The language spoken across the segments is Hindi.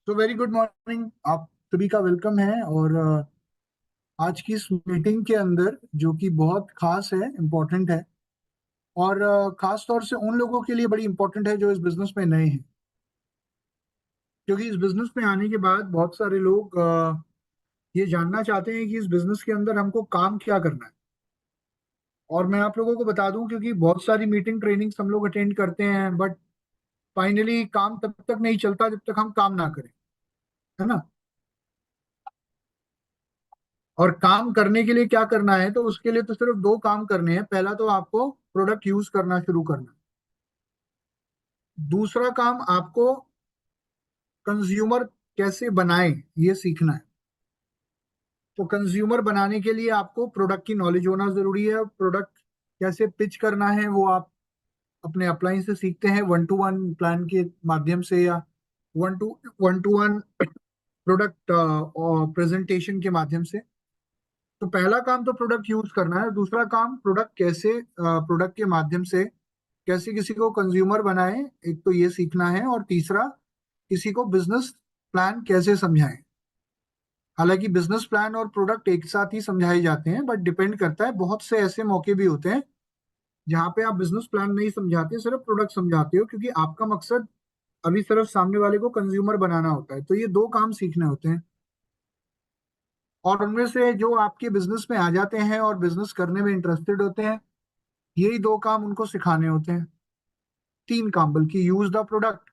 तो वेरी गुड मॉर्निंग, आप सभी का वेलकम है। और आज की इस मीटिंग के अंदर जो कि बहुत खास है, इम्पोर्टेंट है। और खास तौर से उन लोगों के लिए बड़ी इम्पोर्टेंट है जो इस बिजनेस में नए हैं, क्योंकि इस बिजनेस में आने के बाद बहुत सारे लोग ये जानना चाहते हैं कि इस बिजनेस के अंदर हमको काम क्या करना है। और मैं आप लोगों को बता दूं, क्योंकि बहुत सारी मीटिंग ट्रेनिंग्स हम लोग अटेंड करते हैं, बट फाइनली काम तब तक नहीं चलता जब तक हम काम ना करें, है ना। और काम करने के लिए क्या करना है, तो उसके लिए तो सिर्फ दो काम करने हैं। पहला तो आपको प्रोडक्ट यूज करना शुरू करना है। दूसरा काम आपको कंज्यूमर कैसे बनाए ये सीखना है। तो कंज्यूमर बनाने के लिए आपको प्रोडक्ट की नॉलेज होना जरूरी है। प्रोडक्ट कैसे पिच करना है वो आप अपने अपलाइन से सीखते हैं, वन टू वन प्लान के माध्यम से, या one two one product presentation के माध्यम से। तो पहला काम तो प्रोडक्ट यूज करना है। दूसरा काम प्रोडक्ट के माध्यम से कैसे किसी को कंज्यूमर बनाए, एक तो ये सीखना है। और तीसरा, किसी को बिजनेस प्लान कैसे समझाएं। हालांकि बिजनेस प्लान और प्रोडक्ट एक साथ ही समझाए जाते हैं, बट डिपेंड करता है। बहुत से ऐसे मौके भी होते हैं जहां पे आप बिजनेस प्लान नहीं समझाते, सिर्फ प्रोडक्ट समझाते हो, क्योंकि आपका मकसद अभी सिर्फ सामने वाले को कंज्यूमर बनाना होता है। तो ये दो काम सीखने होते हैं। और उनमें से जो आपके बिजनेस में आ जाते हैं और बिजनेस करने में इंटरेस्टेड होते हैं, यही दो काम उनको सिखाने होते हैं। तीन काम बल्कि, यूज द प्रोडक्ट,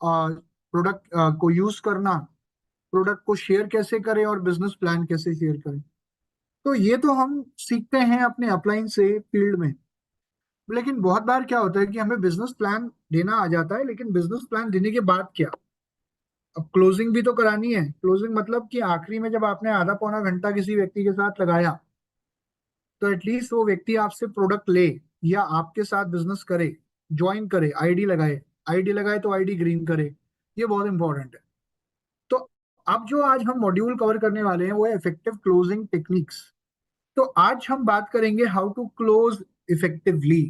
प्रोडक्ट को यूज करना, प्रोडक्ट को शेयर कैसे करें, और बिजनेस प्लान कैसे शेयर करें। तो ये तो हम सीखते हैं अपने अपलाइन से फील्ड में। लेकिन बहुत बार क्या होता है कि हमें बिजनेस प्लान देना आ जाता है, लेकिन बिजनेस प्लान देने के बाद क्या, अब क्लोजिंग भी तो करानी है। क्लोजिंग मतलब कि आखिरी में जब आपने आधा पौना घंटा किसी व्यक्ति के साथ लगाया, तो एटलीस्ट वो व्यक्ति आपसे प्रोडक्ट ले या आपके साथ बिजनेस करे, ज्वाइन करे, आईडी लगाए। आईडी लगाए तो आईडी ग्रीन करे, ये बहुत इंपॉर्टेंट है। तो अब जो आज हम मॉड्यूल कवर करने वाले हैं वो है इफेक्टिव क्लोजिंग टेक्निक्स। तो आज हम बात करेंगे हाउ टू क्लोज इफेक्टिवली,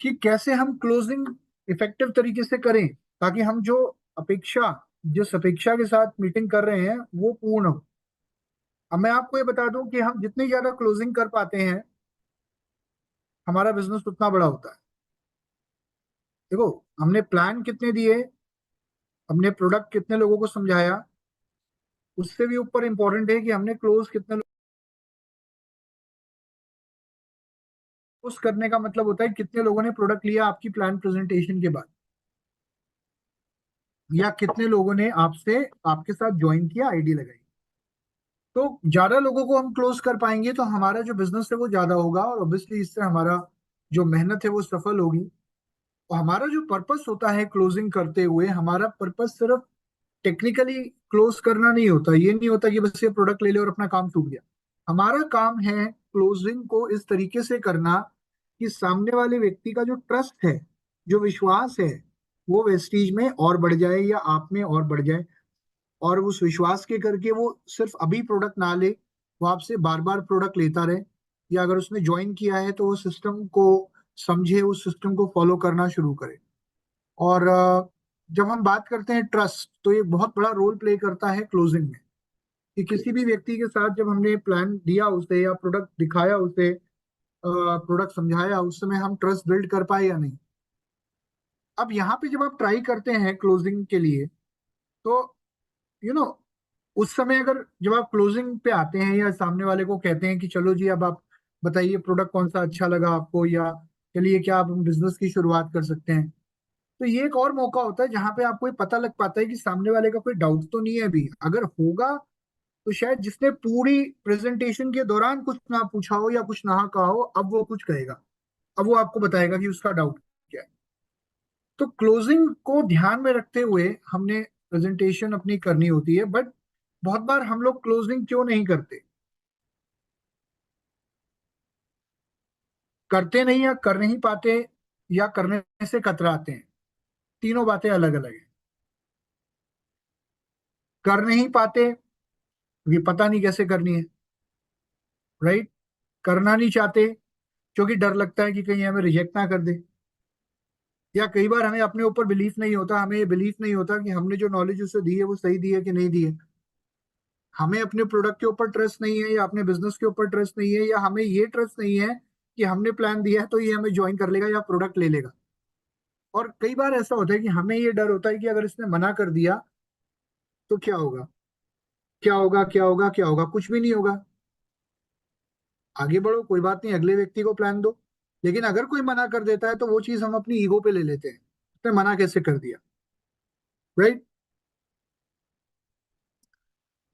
कि कैसे हम क्लोजिंग इफेक्टिव तरीके से करें, ताकि हम जो अपेक्षा जिस अपेक्षा के साथ मीटिंग कर रहे हैं वो पूर्ण हो। अब मैं आपको ये बता दूं कि हम जितनी ज्यादा क्लोजिंग कर पाते हैं, हमारा बिजनेस उतना बड़ा होता है। देखो, हमने प्लान कितने दिए, हमने प्रोडक्ट कितने लोगों को समझाया, उससे भी ऊपर इंपॉर्टेंट है कि हमने क्लोज कितने लोग। क्लोज करने का मतलब होता है कितने लोगों ने प्रोडक्ट लिया आपकी प्लान प्रेजेंटेशन के बाद, या कितने लोगों ने आपसे आपके साथ ज्वाइन किया, आईडी लगाई। तो ज्यादा लोगों को हम क्लोज कर पाएंगे तो हमारा जो बिजनेस है वो ज्यादा होगा, और ऑब्वियसली इससे हमारा जो मेहनत है वो सफल होगी। और हमारा जो पर्पस होता है क्लोजिंग करते हुए, हमारा पर्पस सिर्फ टेक्निकली क्लोज करना नहीं होता। ये नहीं होता कि बस ये प्रोडक्ट ले ले और अपना काम छूट गया। हमारा काम है क्लोजिंग को इस तरीके से करना कि सामने वाले व्यक्ति का जो ट्रस्ट है, जो विश्वास है, वो वेस्टीज में और बढ़ जाए या आप में और बढ़ जाए। और उस विश्वास के करके वो सिर्फ अभी प्रोडक्ट ना ले, वो आपसे बार बार प्रोडक्ट लेता रहे। या अगर उसने ज्वाइन किया है तो वो सिस्टम को समझे, उस सिस्टम को फॉलो करना शुरू करे। और जब हम बात करते हैं ट्रस्ट, तो ये बहुत बड़ा रोल प्ले करता है क्लोजिंग में। कि किसी भी व्यक्ति के साथ जब हमने प्लान दिया उसे, या प्रोडक्ट दिखाया उसे, प्रोडक्ट समझाया, उस समय हम ट्रस्ट बिल्ड कर पाए या नहीं। अब यहाँ पे जब आप ट्राई करते हैं क्लोजिंग के लिए, तो यू नो उस समय अगर जब आप क्लोजिंग पे आते हैं या सामने वाले को कहते हैं कि चलो जी अब आप बताइए प्रोडक्ट कौन सा अच्छा लगा आपको, या चलिए क्या आप बिजनेस की शुरुआत कर सकते हैं। तो ये एक और मौका होता है जहां पे आपको ये पता लग पाता है कि सामने वाले का कोई डाउट तो नहीं है अभी। अगर होगा तो शायद जिसने पूरी प्रेजेंटेशन के दौरान कुछ ना पूछा हो या कुछ ना कहा हो, अब वो कुछ कहेगा। अब वो आपको बताएगा कि उसका डाउट क्या है। तो क्लोजिंग को ध्यान में रखते हुए हमने प्रेजेंटेशन अपनी करनी होती है। बट बहुत बार हम लोग क्लोजिंग क्यों नहीं करते, करते नहीं, या कर नहीं पाते, या करने से कतराते हैं। तीनों बातें अलग अलग हैं। कर नहीं पाते क्योंकि पता नहीं कैसे करनी है, राइट। करना नहीं चाहते क्योंकि डर लगता है कि कहीं हमें रिजेक्ट ना कर दे। या कई बार हमें अपने ऊपर बिलीफ नहीं होता, हमें ये बिलीफ नहीं होता कि हमने जो नॉलेज उसे दी है वो सही दी है कि नहीं दी है। हमें अपने प्रोडक्ट के ऊपर ट्रस्ट नहीं है, या अपने बिजनेस के ऊपर ट्रस्ट नहीं है, या हमें ये ट्रस्ट नहीं है कि हमने प्लान दिया है तो ये हमें ज्वाइन कर लेगा या प्रोडक्ट ले लेगा। और कई बार ऐसा होता है कि हमें ये डर होता है कि अगर इसने मना कर दिया तो क्या होगा, क्या होगा, क्या होगा, क्या होगा, कुछ भी नहीं होगा। आगे बढ़ो, कोई बात नहीं, अगले व्यक्ति को प्लान दो। लेकिन अगर कोई मना कर देता है तो वो चीज हम अपनी ईगो पे ले लेते हैं, उसने मना कैसे कर दिया, राइट।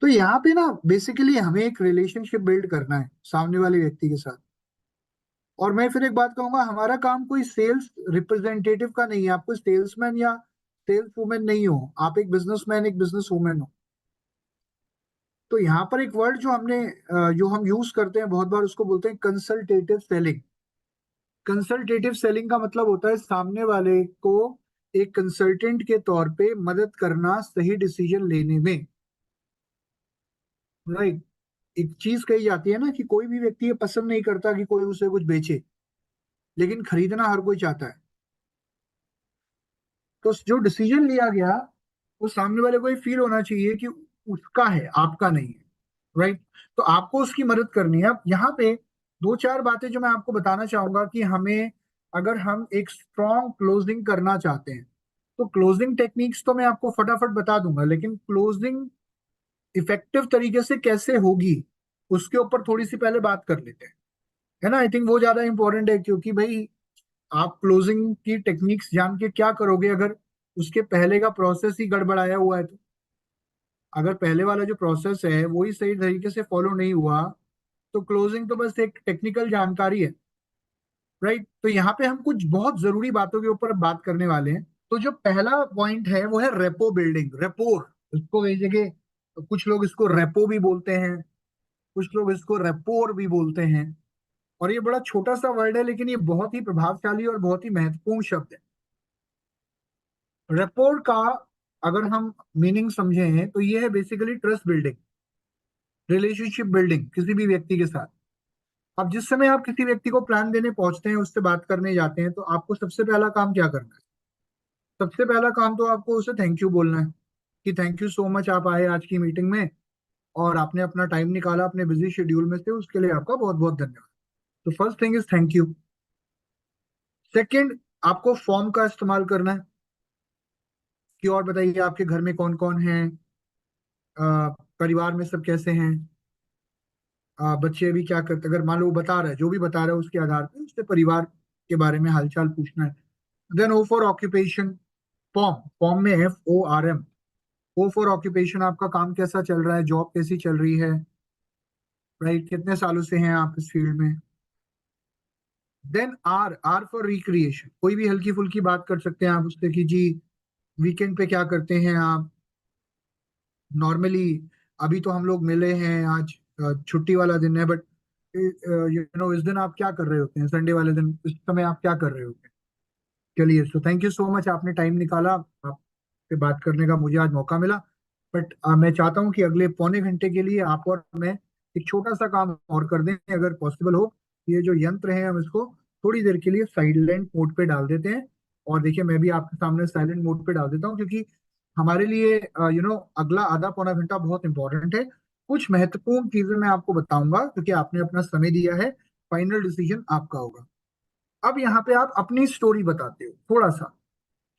तो यहाँ पे ना बेसिकली हमें एक रिलेशनशिप बिल्ड करना है सामने वाले व्यक्ति के साथ। और मैं फिर एक बात कहूंगा, हमारा काम कोई सेल्स रिप्रेजेंटेटिव का नहीं है। आप कोई सेल्समैन या सेल्स वुमेन नहीं हो, आप एक बिजनेसमैन, एक बिजनेस वुमेन हो। तो यहाँ पर एक वर्ड जो जो हम यूज करते हैं बहुत बार, उसको बोलते हैं कंसल्टेटिव सेलिंग। कंसल्टेटिव सेलिंग का मतलब होता है सामने वाले को एक कंसल्टेंट के तौर पे मदद करना सही डिसीजन लेने में, राइट। एक चीज कही जाती है ना कि कोई भी व्यक्ति ये पसंद नहीं करता कि कोई उसे कुछ बेचे, लेकिन खरीदना हर कोई चाहता है। तो जो डिसीजन लिया गया वो सामने वाले को ये फील होना चाहिए कि उसका है, आपका नहीं है, राइट। तो आपको उसकी मदद करनी है। अब यहाँ पे दो चार बातें जो मैं आपको बताना चाहूंगा कि हमें, अगर हम एक स्ट्रॉन्ग क्लोजिंग करना चाहते हैं तो क्लोजिंग टेक्निक्स तो मैं आपको फटाफट बता दूंगा, लेकिन क्लोजिंग इफेक्टिव तरीके से कैसे होगी उसके ऊपर थोड़ी सी पहले बात कर लेते हैं, है ना। आई थिंक वो ज्यादा इंपॉर्टेंट है, क्योंकि भाई आप क्लोजिंग की टेक्निक्स जान के क्या करोगे अगर उसके पहले का प्रोसेस ही गड़बड़ाया हुआ है तो। अगर पहले वाला जो प्रोसेस है वो ही सही तरीके से फॉलो नहीं हुआ तो क्लोजिंग तो बस एक टेक्निकल जानकारी है, राइट। तो यहाँ पे हम कुछ बहुत जरूरी बातों के ऊपर बात करने वाले हैं। तो जो पहला पॉइंट है वो है रेपो बिल्डिंग, रेपोर। इसको कई जगह, कुछ लोग इसको रेपो भी बोलते हैं, कुछ लोग इसको रेपोर भी बोलते हैं। और ये बड़ा छोटा सा वर्ड है, लेकिन ये बहुत ही प्रभावशाली और बहुत ही महत्वपूर्ण शब्द है। रेपोर का अगर हम मीनिंग समझे हैं तो ये है basically trust building, relationship building किसी भी व्यक्ति के साथ। अब जिस समय आप किसी व्यक्ति को प्लान देने पहुंचते हैं, उससे बात करने जाते हैं, तो आपको सबसे पहला काम क्या करना है? सबसे पहला काम तो आपको उसे थैंक यू बोलना है कि थैंक यू सो मच, आप आए आज की मीटिंग में और आपने अपना टाइम निकाला अपने बिजी शेड्यूल में से, उसके लिए आपका बहुत बहुत धन्यवाद। तो first thing is thank you. Second, आपको फॉर्म का इस्तेमाल करना है कि और बताइए आपके घर में कौन कौन है, परिवार में सब कैसे हैं, बच्चे अभी क्या करते, अगर मान लो वो बता रहा है, जो भी बता रहा है उसके आधार पे उससे परिवार के बारे में हालचाल पूछना है। Then O for occupation, form, form में FORM। ओ फॉर ऑक्यूपेशन, आपका काम कैसा चल रहा है, जॉब कैसी चल रही है, राइट, कितने सालों से हैं आप इस फील्ड में। देन आर फॉर रिक्रिएशन, कोई भी हल्की फुल्की बात कर सकते हैं आप उससे कि जी वीकेंड पे क्या करते हैं आप नॉर्मली। अभी तो हम लोग मिले हैं आज, छुट्टी वाला दिन है, बट इस दिन आप क्या कर रहे होते हैं, संडे वाले दिन इस समय आप क्या कर रहे होते हैं। चलिए, so thank you so much, आपने टाइम निकाला, आपसे बात करने का मुझे आज मौका मिला। बट मैं चाहता हूँ कि अगले पौने घंटे के लिए आप और मैं एक छोटा सा काम और कर दें, अगर पॉसिबल हो। ये जो यंत्र है हम इसको थोड़ी देर के लिए साइलेंट मोड पे डाल देते हैं। और देखिए, मैं भी आपके सामने साइलेंट मोड पे डाल देता हूँ, क्योंकि हमारे लिए अगला आधा पौना घंटा बहुत इंपॉर्टेंट है। कुछ महत्वपूर्ण चीजें मैं आपको बताऊंगा क्योंकि आपने अपना समय दिया है, फाइनल डिसीजन आपका होगा। अब यहाँ पे आप अपनी स्टोरी बताते हो थोड़ा सा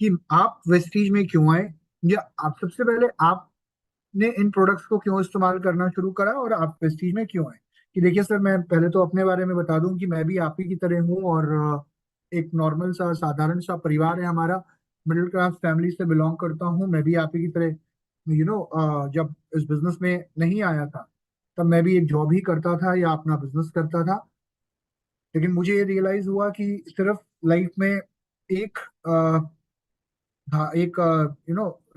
कि आप वेस्टीज में क्यों आए, या आप सबसे पहले आपने इन प्रोडक्ट्स को क्यों इस्तेमाल करना शुरू करा और आप वेस्टीज में क्यों आए। कि देखिए सर, मैं पहले तो अपने बारे में बता दूं कि मैं भी आप ही की तरह हूँ, और एक नॉर्मल सा साधारण सा परिवार है हमारा, मिडिल क्लास फैमिली से बिलोंग करता हूँ मैं भी आप ही की तरह। जब इस बिजनेस में नहीं आया था तब मैं भी एक जॉब ही करता था या अपना बिजनेस करता था। लेकिन मुझे ये रियलाइज हुआ कि सिर्फ लाइफ में एक एक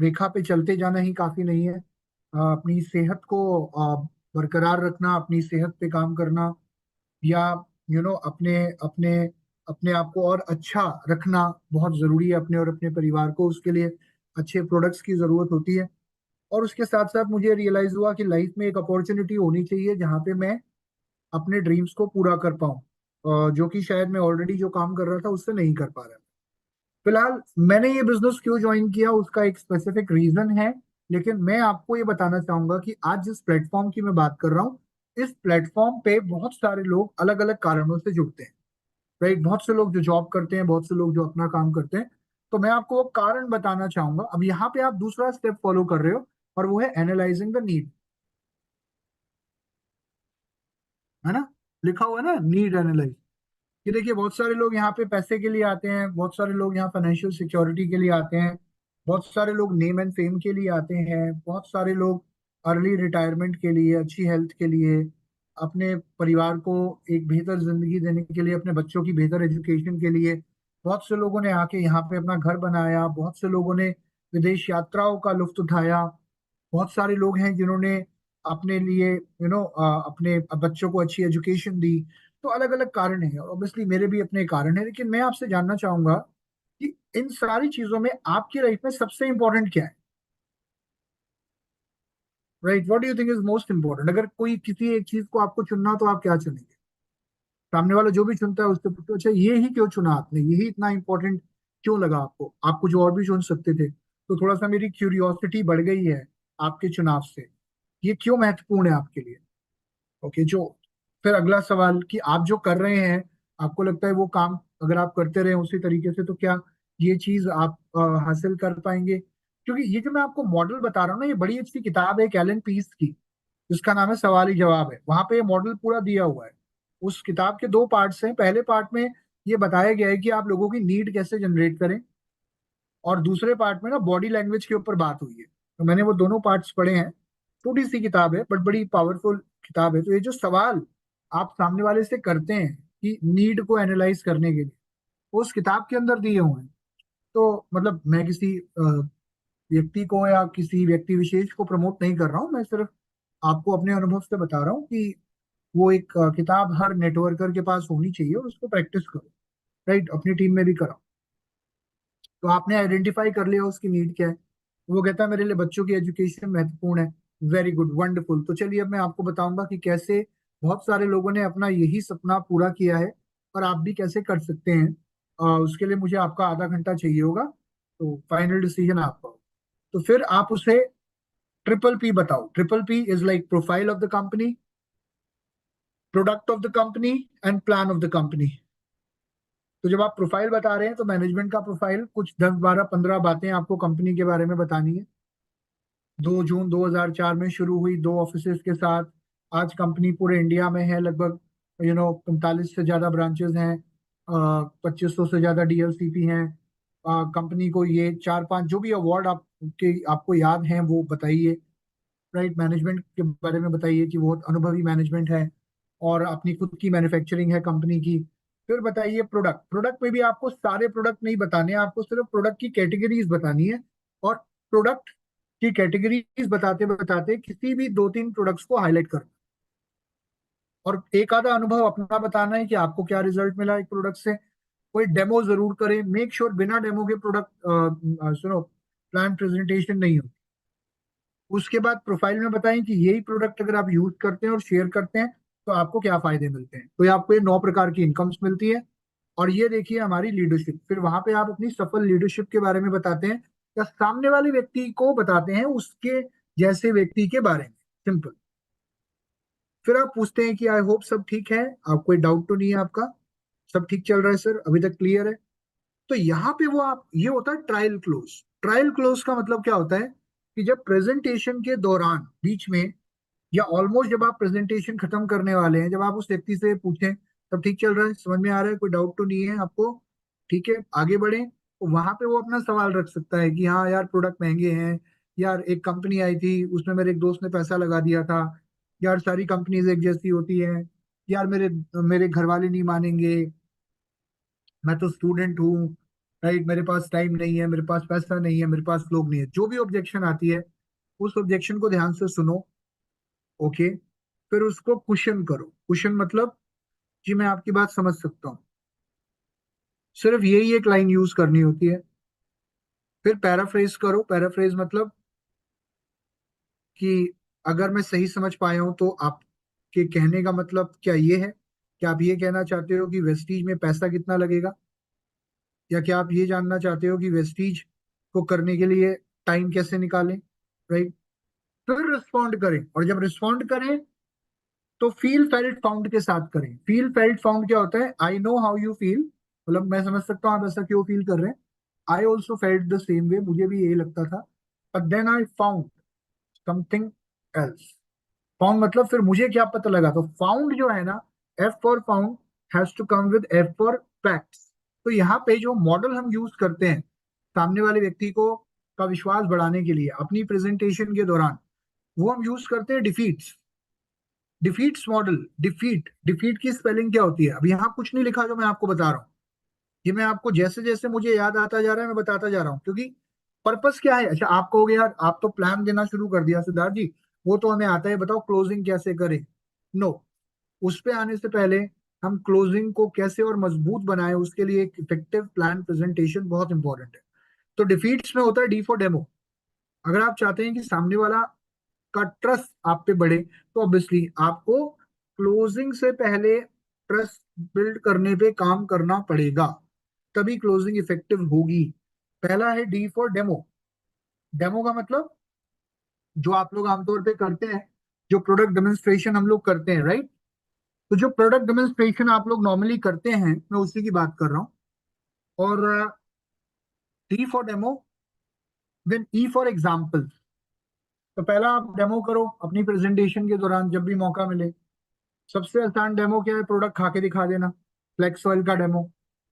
रेखा पे चलते जाना ही काफी नहीं है। अपनी सेहत को बरकरार रखना, अपनी सेहत पे काम करना, या अपने अपने अपने आप को और अच्छा रखना बहुत जरूरी है, अपने और अपने परिवार को, उसके लिए अच्छे प्रोडक्ट्स की जरूरत होती है। और उसके साथ साथ मुझे रियलाइज हुआ कि लाइफ में एक अपॉर्चुनिटी होनी चाहिए जहाँ पे मैं अपने ड्रीम्स को पूरा कर पाऊँ, जो कि शायद मैं ऑलरेडी जो काम कर रहा था उससे नहीं कर पा रहा। फिलहाल मैंने ये बिजनेस क्यों ज्वाइन किया उसका एक स्पेसिफिक रीजन है, लेकिन मैं आपको ये बताना चाहूंगा कि आज जिस प्लेटफॉर्म की मैं बात कर रहा हूँ, इस प्लेटफॉर्म पे बहुत सारे लोग अलग अलग कारणों से जुड़ते हैं। राइट, बहुत से लोग जो जॉब करते हैं, बहुत से लोग जो अपना काम करते हैं। तो मैं आपको वो कारण बताना चाहूंगा। अब यहाँ पे आप दूसरा स्टेप फॉलो कर रहे हो, और वो है एनालाइजिंग द नीड। है ना, लिखा हुआ है ना, नीड एनालाइज। कि देखिए, बहुत सारे लोग यहाँ पे पैसे के लिए आते हैं, बहुत सारे लोग यहाँ फाइनेंशियल सिक्योरिटी के लिए आते हैं, बहुत सारे लोग नेम एंड फेम के लिए आते हैं, बहुत सारे लोग अर्ली रिटायरमेंट के लिए, अच्छी हेल्थ के लिए, अपने परिवार को एक बेहतर जिंदगी देने के लिए, अपने बच्चों की बेहतर एजुकेशन के लिए। बहुत से लोगों ने आके यहाँ पे अपना घर बनाया, बहुत से लोगों ने विदेश यात्राओं का लुत्फ उठाया, बहुत सारे लोग हैं जिन्होंने अपने लिए अपने बच्चों को अच्छी एजुकेशन दी। तो अलग अलग कारण है, ऑब्वियसली मेरे भी अपने कारण है, लेकिन मैं आपसे जानना चाहूंगा कि इन सारी चीजों में आपकी लाइफ में सबसे इंपॉर्टेंट क्या है? Right, what do you think is most important? अगर कोई किसी एक चीज को आपको चुनना हो, तो आप क्या चुनेंगे? सामने वाला जो भी चुनता है उससे पूछो, अच्छा ये ही क्यों चुना आपने, यही इतना इंपॉर्टेंट क्यों लगा आपको? आप कुछ और भी चुन सकते थे। तो थोड़ा सा मेरी क्यूरियोसिटी बढ़ गई है आपके चुनाव से, ये क्यों महत्वपूर्ण है आपके लिए? ओके, जो फिर अगला सवाल कि आप जो कर रहे हैं, आपको लगता है वो काम अगर आप करते रहे उसी तरीके से, तो क्या ये चीज आप हासिल कर पाएंगे? क्योंकि ये जो मैं आपको मॉडल बता रहा हूँ ना, ये बड़ी अच्छी किताब है एक एलन पीस की, जिसका नाम है सवाल ही जवाब है। वहां पे ये मॉडल पूरा दिया हुआ है। उस किताब के दो पार्ट्स हैं। पहले पार्ट में ये बताया गया है कि आप लोगों की नीड कैसे जनरेट करें, और दूसरे पार्ट में ना बॉडी लैंग्वेज के ऊपर बात हुई है। तो मैंने वो दोनों पार्ट्स पढ़े हैं। छोटी सी किताब है बट बड़ी पावरफुल किताब है। तो ये जो सवाल आप सामने वाले से करते हैं कि नीड को एनालाइज करने के लिए, वो उस किताब के अंदर दिए हुए हैं। तो मतलब मैं किसी व्यक्ति को या किसी व्यक्ति विशेष को प्रमोट नहीं कर रहा हूँ, मैं सिर्फ आपको अपने अनुभव से बता रहा हूँ कि वो एक किताब हर नेटवर्कर के पास होनी चाहिए, और उसको प्रैक्टिस करो। राइट, अपनी टीम में भी करो। तो आपने आइडेंटिफाई कर लिया उसकी नीड क्या है। वो कहता है मेरे लिए बच्चों की एजुकेशन महत्वपूर्ण है। Very good, wonderful. तो चलिए अब मैं आपको बताऊंगा कि कैसे बहुत सारे लोगों ने अपना यही सपना पूरा किया है, और आप भी कैसे कर सकते हैं। उसके लिए मुझे आपका आधा घंटा चाहिए होगा, तो फाइनल डिसीजन आपका हो। तो फिर आप उसे ट्रिपल पी बताओ। Triple P is like profile of the company, product of the company, and plan of the company. तो जब आप प्रोफाइल बता रहे हैं, तो मैनेजमेंट का प्रोफाइल, कुछ 10 12 15 बातें आपको कंपनी के बारे में बतानी है। 2 जून 2004 में शुरू हुई, 2 ऑफिसेज के साथ। आज कंपनी पूरे इंडिया में है, लगभग 45 से ज्यादा ब्रांचेस हैं, 2500 से ज्यादा डीएलसीपी हैं। कंपनी को ये 4 5 जो भी अवार्ड आपको याद हैं वो बताइए। राइट, मैनेजमेंट के बारे में बताइए कि बहुत अनुभवी मैनेजमेंट है, और अपनी खुद की मैन्युफैक्चरिंग है कंपनी की। फिर बताइए प्रोडक्ट। प्रोडक्ट में भी आपको सारे प्रोडक्ट नहीं बताने हैं, आपको सिर्फ प्रोडक्ट की कैटेगरीज बतानी है। और प्रोडक्ट की कैटेगरीज बताते बताते किसी भी 2 3 प्रोडक्ट्स को हाईलाइट कर, और एक आधा अनुभव अपना बताना है कि आपको क्या रिजल्ट मिला एक प्रोडक्ट से। कोई डेमो जरूर करें, मेक श्योर बिना डेमो के प्रोडक्ट सुनो प्लान प्रेजेंटेशन नहीं हो। उसके बाद प्रोफाइल में बताएं कि यही प्रोडक्ट अगर आप यूज करते हैं और शेयर करते हैं, तो आपको क्या फायदे मिलते हैं। तो ये आपको ये 9 प्रकार की इनकम्स मिलती है। और ये देखिए हमारी लीडरशिप। फिर वहां पे आप अपनी सफल लीडरशिप के बारे में बताते हैं, या सामने वाले व्यक्ति को बताते हैं उसके जैसे व्यक्ति के बारे में। सिंपल। फिर आप पूछते हैं कि आई होप सब ठीक है, आप कोई डाउट तो नहीं है आपका, सब ठीक चल रहा है सर, अभी तक क्लियर है। तो यहाँ पे वो आप ये होता है ट्रायल क्लोज। ट्रायल क्लोज का मतलब क्या होता है कि जब प्रेजेंटेशन के दौरान बीच में, या ऑलमोस्ट जब आप प्रेजेंटेशन खत्म करने वाले हैं, जब आप उस व्यक्ति से पूछें सब ठीक चल रहा है, समझ में आ रहा है, कोई डाउट तो नहीं है आपको, ठीक है आगे बढ़े, तो वहां पे वो अपना सवाल रख सकता है कि हाँ यार प्रोडक्ट महंगे हैं, यार एक कंपनी आई थी उसमें मेरे एक दोस्त ने पैसा लगा दिया था, यार सारी कंपनीज एक जैसी होती है, यार मेरे मेरे घर वाले नहीं मानेंगे, मैं तो स्टूडेंट हूँ, राइट, मेरे पास टाइम नहीं है, मेरे पास पैसा नहीं है, मेरे पास लोग नहीं है। जो भी ऑब्जेक्शन आती है, उस ऑब्जेक्शन को ध्यान से सुनो। ओके, फिर उसको क्वेश्चन करो। क्वेश्चन मतलब, जी मैं आपकी बात समझ सकता हूँ, सिर्फ यही एक लाइन यूज करनी होती है। फिर पैराफ्रेज करो। पैराफ्रेज मतलब कि अगर मैं सही समझ पाया हूं, तो आपके कहने का मतलब क्या ये है कि आप ये कहना चाहते हो कि वेस्टीज में पैसा कितना लगेगा? या क्या आप ये जानना चाहते हो कि वेस्टीज को करने के लिए टाइम कैसे निकालें, राइट? फिर रिस्पॉन्ड करें, और जब रिस्पॉन्ड करें तो फील फेल्ट फाउंड के साथ करें। फील फेल्ट फाउंड क्या होता है? I know how you feel, मतलब मैं समझ सकता हूँ आप ऐसा क्यों फील कर रहे हैं। I also felt the same way, मुझे भी यही लगता था, but then I found something else. Found मतलब फिर मुझे क्या पता लगा, तो फाउंड जो है ना, F for found has to come with F for facts. तो यहाँ पे जो मॉडल हम यूज करते हैं सामने वाले व्यक्ति को का विश्वास बढ़ाने के लिए अपनी प्रेजेंटेशन के दौरान, वो हम यूज करते हैं defeats. Defeats model. Defeat, defeat की स्पेलिंग क्या होती है? अब यहाँ कुछ नहीं लिखा जो मैं आपको बता रहा हूँ, ये मैं आपको जैसे जैसे मुझे याद आता जा रहा है मैं बताता जा रहा हूँ, क्योंकि पर्पस क्या है। अच्छा, आप कहोगे यार आप तो प्लान देना शुरू कर दिया सिद्धार्थ जी, वो तो हमें आता है, बताओ क्लोजिंग कैसे करें। नो, उस पे आने से पहले हम क्लोजिंग को कैसे और मजबूत बनाए, उसके लिए एक इफेक्टिव प्लान प्रेजेंटेशन बहुत इंपॉर्टेंट है। तो डिफीट्स में होता है डी फॉर डेमो। अगर आप चाहते हैं कि सामने वाला का ट्रस्ट आप पे बढ़े, तो ऑब्वियसली आपको क्लोजिंग से पहले ट्रस्ट बिल्ड करने पे काम करना पड़ेगा, तभी क्लोजिंग इफेक्टिव होगी। पहला है डी फॉर डेमो। डेमो का मतलब जो आप लोग आमतौर पे करते हैं, जो प्रोडक्ट डेमोन्स्ट्रेशन हम लोग करते हैं, राइट? तो जो प्रोडक्ट डेमोन्स्ट्रेशन आप लोग नॉर्मली करते हैं, मैं उसी की बात कर रहा हूँ। और D for demo, then E for example. तो पहला आप डेमो करो अपनी प्रेजेंटेशन के दौरान जब भी मौका मिले। सबसे आसान डेमो क्या है? प्रोडक्ट खा के दिखा देना। फ्लेक्स ऑयल का डेमो,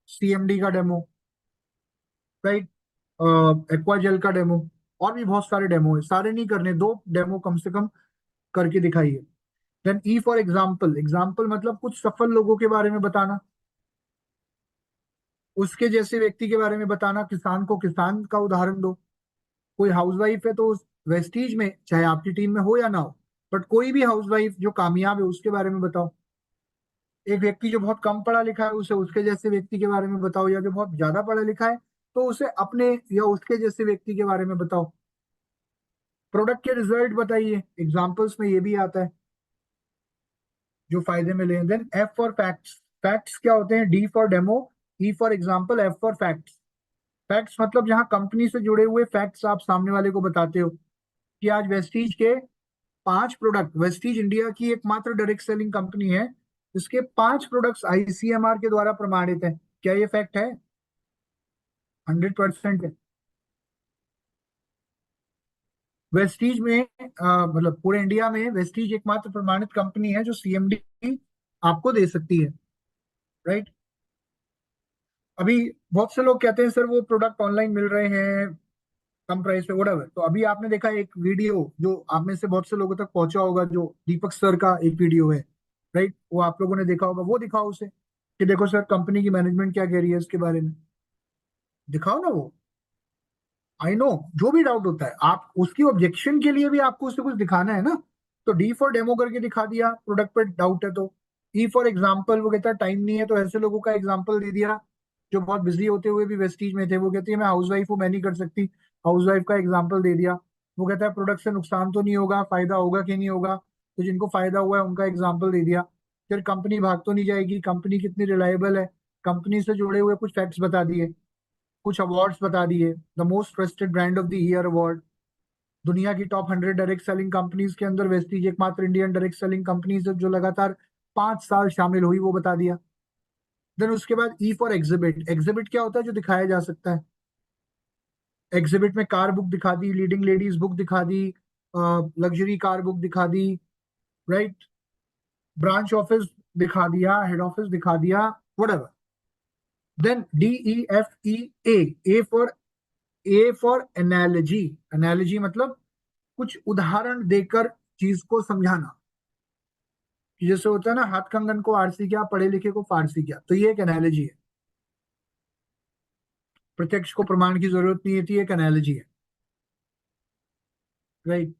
सीएमडी का डेमो, राइट, एक्वाजेल का डेमो, और भी बहुत सारे डेमो है, सारे नहीं करने, दो डेमो कम से कम करके दिखाइए। Then E for example. Example मतलब कुछ सफल लोगों के बारे में बताना, उसके जैसे व्यक्ति के बारे में बताना। किसान को किसान का उदाहरण दो। कोई हाउसवाइफ है तो उस वेस्टीज में, चाहे आपकी टीम में हो या ना हो, बट कोई भी हाउसवाइफ जो कामयाब है उसके बारे में बताओ। एक व्यक्ति जो बहुत कम पढ़ा लिखा है, उसे उसके जैसे व्यक्ति के बारे में बताओ, या जो बहुत ज्यादा पढ़ा लिखा है तो उसे अपने या उसके जैसे व्यक्ति के बारे में बताओ। प्रोडक्ट के रिजल्ट बताइए, एग्जाम्पल्स में ये भी आता है जो फायदे मिले हैं। Then F for facts. Facts क्या होते हैं? D for demo, E for example, F for facts. Facts मतलब जहां कंपनी से जुड़े हुए फैक्ट्स आप सामने वाले को बताते हो कि आज वेस्टीज के 5 प्रोडक्ट, वेस्टीज इंडिया की एकमात्र डायरेक्ट सेलिंग कंपनी है, इसके 5 प्रोडक्ट्स आईसीएमआर के द्वारा प्रमाणित है। क्या ये फैक्ट है? 100% है। वेस्टीज में मतलब पूरे इंडिया में वेस्टीज एकमात्र प्रमाणित कंपनी है जो सीएमडी आपको दे सकती है, राइट? अभी बहुत से लोग कहते हैं सर वो प्रोडक्ट ऑनलाइन मिल रहे हैं कम प्राइस पे, वhatever। तो अभी आपने देखा एक वीडियो जो आप में से बहुत से लोगों तक पहुंचा होगा, जो दीपक सर का एक वीडियो है, राइट? वो आप लोगों ने देखा होगा, वो दिखाओ उसे कि देखो सर कंपनी की मैनेजमेंट क्या कह रही है इसके बारे में। दिखाओ ना वो। आई नो, जो भी डाउट होता है आप उसकी ऑब्जेक्शन के लिए भी आपको उससे कुछ दिखाना है ना। तो डी फॉर डेमो करके दिखा दिया, प्रोडक्ट पे डाउट है तो। ई फॉर एग्जाम्पल, वो कहता है टाइम नहीं है, तो ऐसे लोगों का एग्जाम्पल दे दिया जो बहुत बिजी होते हुए भी वेस्टीज में थे। वो कहती है मैं हाउस वाइफ हूँ, मैं नहीं कर सकती, हाउस वाइफ का एग्जाम्पल दे दिया। वो कहता है प्रोडक्ट से नुकसान तो नहीं होगा, फायदा होगा कि नहीं होगा, तो जिनको फायदा हुआ है उनका एग्जाम्पल दे दिया। फिर कंपनी भाग तो नहीं जाएगी, कंपनी कितनी रिलायबल है, कंपनी से जुड़े हुए कुछ फैक्ट्स बता दिए, कुछ अवार्ड्स बता दिए। The most trusted brand of the year award, दुनिया की टॉप 100 डायरेक्ट सेलिंग कंपनीज के अंदर वेस्टीज एकमात्र इंडियन डायरेक्ट सेलिंग कंपनीज जो लगातार 5 साल शामिल हुई, वो बता दिया। देन उसके बाद ई फॉर एग्जिबिट। एग्जिबिट क्या होता है? जो दिखाया जा सकता है। एग्जिबिट में कार बुक दिखा दी, लीडिंग लेडीज बुक दिखा दी, लग्जरी कार बुक दिखा दी, राइट? ब्रांच ऑफिस दिखा दिया, हेड ऑफिस दिखा दिया, what. Then D E F E A. A for analogy. Analogy मतलब कुछ उदाहरण देकर चीज को समझाना, कि जैसे होता है ना, हाथ कंगन को आरसी क्या, पढ़े लिखे को फारसी क्या, तो ये एक एनालॉजी है। प्रत्यक्ष को प्रमाण की जरूरत नहीं है, एक एनालॉजी है, राइट?